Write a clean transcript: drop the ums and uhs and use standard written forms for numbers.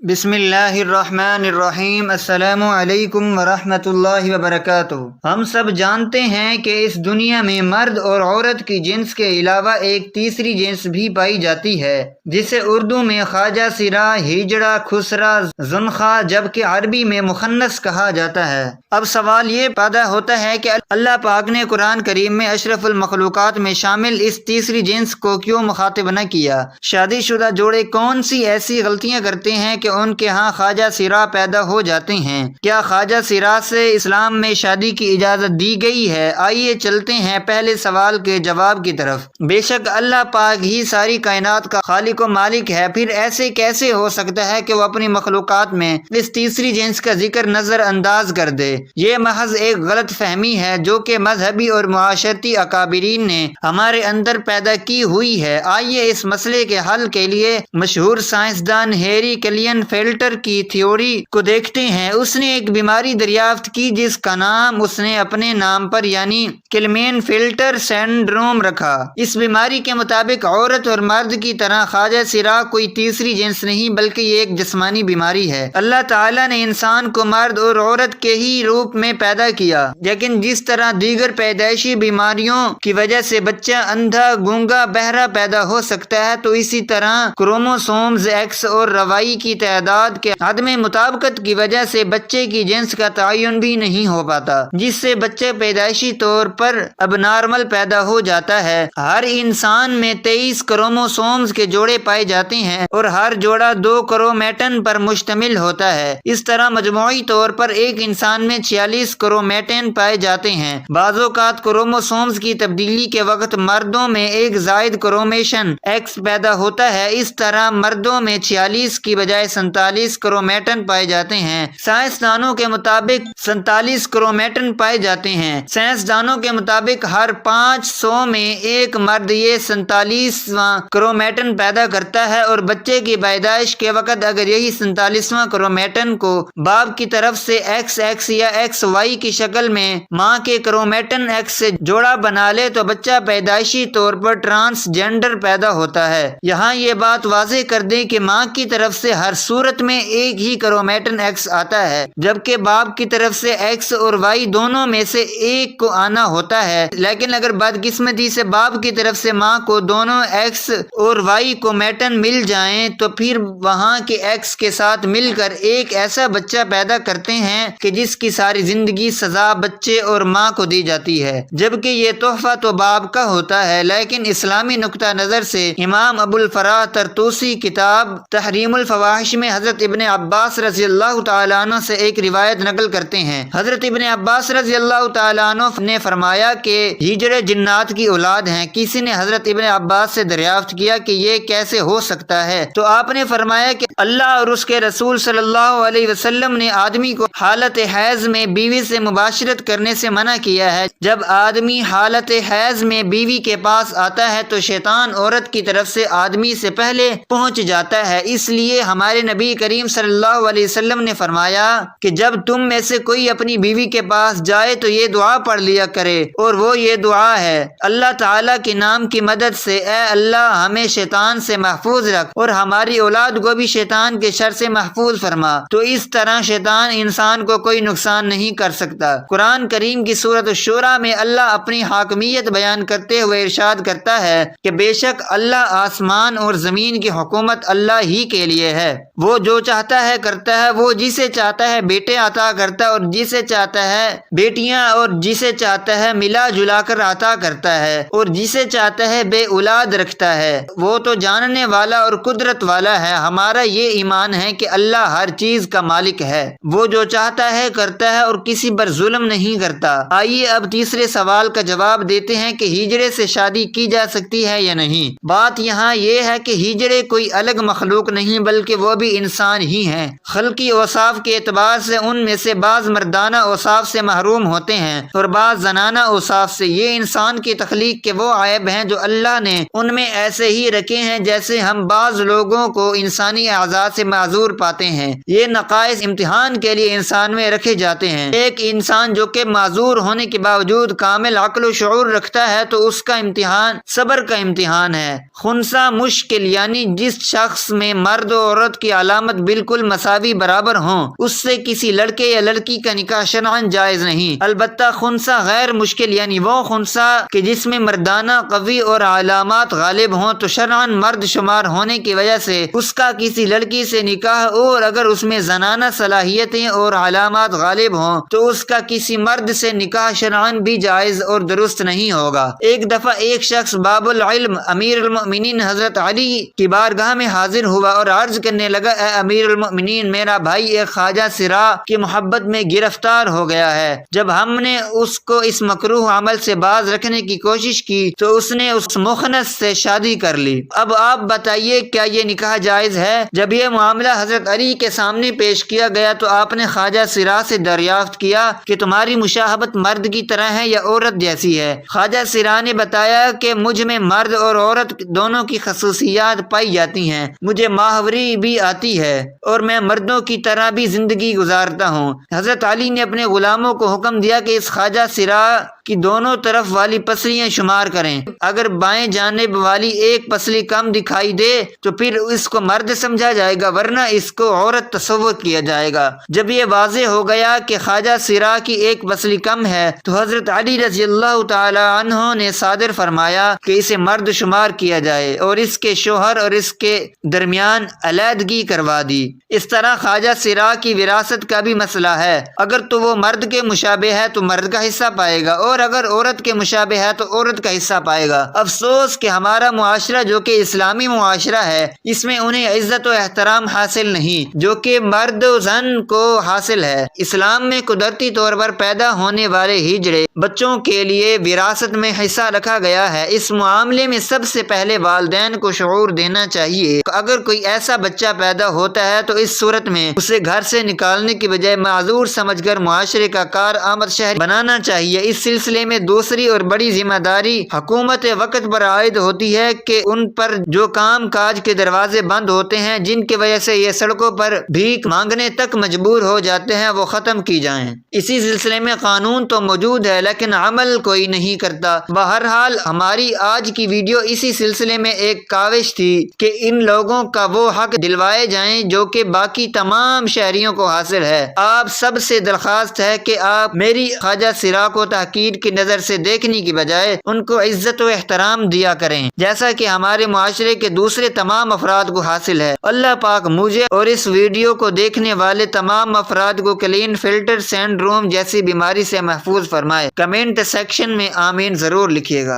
بسم اللہ الرحمن الرحیم۔ السلام علیکم ورحمۃ اللہ وبرکاتہ۔ ہم سب جانتے ہیں کہ اس دنیا میں مرد اور عورت کی جنس کے علاوہ ایک تیسری جنس بھی پائی جاتی ہے، جسے اردو میں خواجہ سرا، ہیجڑا، خسرا، زنخا، جبکہ عربی میں مخنث کہا جاتا ہے۔ اب سوال یہ پیدا ہوتا ہے کہ اللہ پاک نے قرآن کریم میں اشرف المخلوقات میں شامل اس تیسری جنس کو کیوں مخاطب نہ کیا؟ شادی شدہ جوڑے کون سی ایسی غلطیاں کرتے ہیں کہ ان کے ہاں خواجہ سرا پیدا ہو جاتے ہیں؟ کیا خواجہ سرا سے اسلام میں شادی کی اجازت دی گئی ہے؟ آئیے چلتے ہیں پہلے سوال کے جواب کی طرف۔ بے شک اللہ پاک ہی ساری کائنات کا خالق و مالک ہے، پھر ایسے کیسے ہو سکتا ہے کہ وہ اپنی مخلوقات میں اس تیسری جنس کا ذکر نظر انداز کر دے؟ یہ محض ایک غلط فہمی ہے جو کہ مذہبی اور معاشرتی اکابرین نے ہمارے اندر پیدا کی ہوئی ہے۔ آئیے اس مسئلے کے حل کے لیے مشہور سائنسدان ہیری کلین فیلٹر کی تھیوری کو دیکھتے ہیں۔ اس نے ایک بیماری دریافت کی جس کا نام اس نے اپنے نام پر یعنی کلمین فلٹر سنڈروم رکھا۔ اس بیماری کے مطابق عورت اور مرد کی طرح خواجہ سرا کوئی تیسری جنس نہیں بلکہ یہ ایک جسمانی بیماری ہے۔ اللہ تعالیٰ نے انسان کو مرد اور عورت کے ہی روپ میں پیدا کیا، لیکن جس طرح دیگر پیدائشی بیماریوں کی وجہ سے بچہ اندھا، گونگا، بہرا پیدا ہو سکتا ہے، تو اسی طرح کروموسومز ایکس اور روائی کی تعداد کے عدم مطابقت کی وجہ سے بچے کی جنس کا تعین بھی نہیں ہو پاتا، جس سے بچہ پیدائشی طور پر اب نارمل پیدا ہو جاتا ہے۔ ہر انسان میں 23 کروموسومز کے جوڑے پائے جاتے ہیں اور ہر جوڑا 2 کرومیٹن پر مشتمل ہوتا ہے۔ اس طرح مجموعی طور پر ایک انسان میں 46 کرومیٹن پائے جاتے ہیں۔ بعض اوقات کروموسومز کی تبدیلی کے وقت مردوں میں ایک زائد کروموسوم ایکس پیدا ہوتا ہے، اس طرح مردوں میں 46 کی بجائے 47 کرومیٹن پائے جاتے ہیں۔ سائنسدانوں کے مطابق 47 کرومیٹن پائے جاتے ہیں۔ سائنسدانوں کے مطابق ہر 500 میں ایک مرد یہ 47واں کرومیٹن پیدا کرتا ہے، اور بچے کی پیدائش کے وقت اگر یہی 47واں کرومیٹن کو باپ کی طرف سے ایکس ایکس یا ایکس وائی کی شکل میں ماں کے کرومیٹن ایکس سے جوڑا بنا لے تو بچہ پیدائشی طور پر ٹرانس جینڈر پیدا ہوتا ہے۔ یہاں یہ بات واضح کر دیں کہ ماں کی طرف سے ہر صورت میں ایک ہی کرومیٹن ایکس آتا ہے، جبکہ باپ کی طرف سے ایکس اور وائی دونوں میں سے ایک کو آنا ہوتا ہے۔ لیکن اگر بدقسمتی سے باپ کی طرف سے ماں کو دونوں ایکس اور وائی کرومیٹن مل جائیں تو پھر وہاں کے ایکس کے ساتھ مل کر ایک ایسا بچہ پیدا کرتے ہیں کہ جس کی ساری زندگی سزا بچے اور ماں کو دی جاتی ہے، جبکہ یہ تحفہ تو باپ کا ہوتا ہے۔ لیکن اسلامی نقطہ نظر سے امام ابو الفراح طرطوسی کتاب تحریم الفواحش میں حضرت ابن عباس رضی اللہ تعالیٰ عنہ سے ایک روایت نقل کرتے ہیں۔ حضرت ابن عباس رضی اللہ تعالیٰ عنہ نے فرمایا کہ ہجڑے جنات کی اولاد ہیں۔ کسی نے حضرت ابن عباس سے دریافت کیا کہ یہ کیسے ہو سکتا ہے، تو آپ نے فرمایا کہ اللہ اور اس کے رسول صلی اللہ علیہ وسلم نے آدمی کو حالت حیض میں بیوی سے مباشرت کرنے سے منع کیا ہے۔ جب آدمی حالت حیض میں بیوی کے پاس آتا ہے تو شیطان عورت کی طرف سے آدمی سے پہلے پہنچ جاتا ہے، اس لیے ہمارے نبی کریم صلی اللہ علیہ وسلم نے فرمایا کہ جب تم میں سے کوئی اپنی بیوی کے پاس جائے تو یہ دعا پڑھ لیا کرے، اور وہ یہ دعا ہے: اللہ تعالیٰ کے نام کی مدد سے اے اللہ ہمیں شیطان سے محفوظ رکھ اور ہماری اولاد کو بھی شیطان کے شر سے محفوظ فرما۔ تو اس طرح شیطان انسان کو کوئی نقصان نہیں کر سکتا۔ قرآن کریم کی سورۃ الشورى میں اللہ اپنی حاکمیت بیان کرتے ہوئے ارشاد کرتا ہے کہ بے شک اللہ آسمان اور زمین کی حکومت اللہ ہی کے لیے ہے، وہ جو چاہتا ہے کرتا ہے، وہ جسے چاہتا ہے بیٹے عطا کرتا ہے اور جسے چاہتا ہے بیٹیاں، اور جسے چاہتا ہے ملا جلا کر عطا کرتا ہے اور جسے چاہتا ہے بے اولاد رکھتا ہے، وہ تو جاننے والا اور قدرت والا ہے۔ ہمارا یہ ایمان ہے کہ اللہ ہر چیز کا مالک ہے، وہ جو چاہتا ہے کرتا ہے اور کسی پر ظلم نہیں کرتا۔ آئیے اب تیسرے سوال کا جواب دیتے ہیں کہ ہجڑے سے شادی کی جا سکتی ہے یا نہیں۔ بات یہاں یہ ہے کہ ہجڑے کوئی الگ مخلوق نہیں بلکہ وہ بھی انسان ہی ہیں۔ خلقی اوصاف کے اعتبار سے ان میں سے بعض مردانہ اوصاف سے محروم ہوتے ہیں اور بعض زنانہ اوصاف سے۔ یہ انسان کی تخلیق کے وہ عیب ہیں جو اللہ نے ان میں ایسے ہی رکھے ہیں جیسے ہم بعض لوگوں کو انسانی اعضاء سے معذور پاتے ہیں۔ یہ نقائص امتحان کے لیے انسان میں رکھے جاتے ہیں۔ ایک انسان جو کہ معذور ہونے کے باوجود کامل عقل و شعور رکھتا ہے تو اس کا امتحان صبر کا امتحان ہے۔ خنثی مشکل یعنی جس شخص میں مرد و عورت کی علامت بالکل مساوی برابر ہوں، اس سے کسی لڑکے یا لڑکی کا نکاح شرعاً جائز نہیں۔ البتہ خنثی غیر مشکل یعنی وہ خنثی کہ جس میں مردانہ قوی اور علامات غالب ہوں تو شرعاً مرد شمار ہونے کی وجہ سے اس کا کسی لڑکی سے نکاح، اور اگر اس میں زنانہ صلاحیتیں اور علامات غالب ہوں تو اس کا کسی مرد سے نکاح شرعاً بھی جائز اور درست نہیں ہوگا۔ ایک دفعہ ایک شخص باب العلم امیر المؤمنین حضرت علی کی بارگاہ میں حاضر ہوا اور عرض کرنے لگا، اے امیر المؤمنین، میرا بھائی ایک خواجہ سرا کی محبت میں گرفتار ہو گیا ہے۔ جب ہم نے اس کو اس مکروہ عمل سے باز رکھنے کی کوشش کی تو اس نے اس مخنث سے شادی کر لی۔ اب آپ بتائیے کیا یہ نکاح جائز ہے؟ جب یہ معاملہ حضرت علی کے سامنے پیش کیا گیا تو آپ نے خواجہ سرا سے دریافت کیا کہ تمہاری مشابہت مرد کی طرح ہے یا عورت جیسی ہے؟ خواجہ سرا نے بتایا کہ مجھ میں مرد اور عورت دونوں کی خصوصیات پائی جاتی ہیں، مجھے ماہوری بھی آتی ہے اور میں مردوں کی طرح بھی زندگی گزارتا ہوں۔ حضرت علی نے اپنے غلاموں کو حکم دیا کہ اس خواجہ سرا کی دونوں طرف والی پسلیاں شمار کریں، اگر بائیں جانب والی ایک پسلی کم دکھائی دے تو پھر اس کو مرد سمجھا جائے گا، ورنہ اس کو عورت تصور کیا جائے گا۔ جب یہ واضح ہو گیا کہ خواجہ سرا کی ایک پسلی کم ہے تو حضرت علی رضی اللہ تعالی عنہ نے صادر فرمایا کہ اسے مرد شمار کیا جائے اور اس کے شوہر اور اس کے درمیان علیحدگی کروا دی۔ اس طرح خواجہ سرا کی وراثت کا بھی مسئلہ ہے، اگر تو وہ مرد کے مشابہ ہے تو مرد کا حصہ پائے گا، اور اگر عورت کے مشابہ ہے تو عورت کا حصہ پائے گا۔ افسوس کہ ہمارا معاشرہ جو کہ اسلامی معاشرہ ہے، اس میں انہیں عزت و احترام حاصل نہیں جو کہ مرد و زن کو حاصل ہے۔ اسلام میں قدرتی طور پر پیدا ہونے والے ہجڑے بچوں کے لیے وراثت میں حصہ رکھا گیا ہے۔ اس معاملے میں سب سے پہلے والدین کو شعور دینا چاہیے۔ اگر کوئی ایسا بچہ پیدا ہوتا ہے تو اس صورت میں اسے گھر سے نکالنے کی بجائے معذور سمجھ کر معاشرے کا کارآمد شہری بنانا چاہیے۔ اس سلسلے میں دوسری اور بڑی ذمہ داری حکومت وقت پر عائد ہوتی ہے کہ ان پر جو کام کاج کے دروازے بند ہوتے ہیں، جن کی وجہ سے یہ سڑکوں پر بھیک مانگنے تک مجبور ہو جاتے ہیں، وہ ختم کی جائیں۔ اسی سلسلے میں قانون تو موجود ہے لیکن عمل کوئی نہیں کرتا۔ بہرحال ہماری آج کی ویڈیو اسی سلسلے میں ایک کاوش تھی کہ ان لوگوں کا وہ حق دلوائے جائیں جو کہ باقی تمام شہریوں کو حاصل ہے۔ آپ سب سے درخواست ہے کہ آپ میری خواجہ سرا کو تحقیر کی نظر سے دیکھنے کی بجائے ان کو عزت و احترام دیا کریں، جیسا کہ ہمارے معاشرے کے دوسرے تمام افراد کو حاصل ہے۔ اللہ پاک مجھے اور اس ویڈیو کو دیکھنے والے تمام افراد کو کلین فلٹر سنڈروم جیسی بیماری سے محفوظ فرمائے۔ کمنٹ سیکشن میں آمین ضرور لکھیے گا۔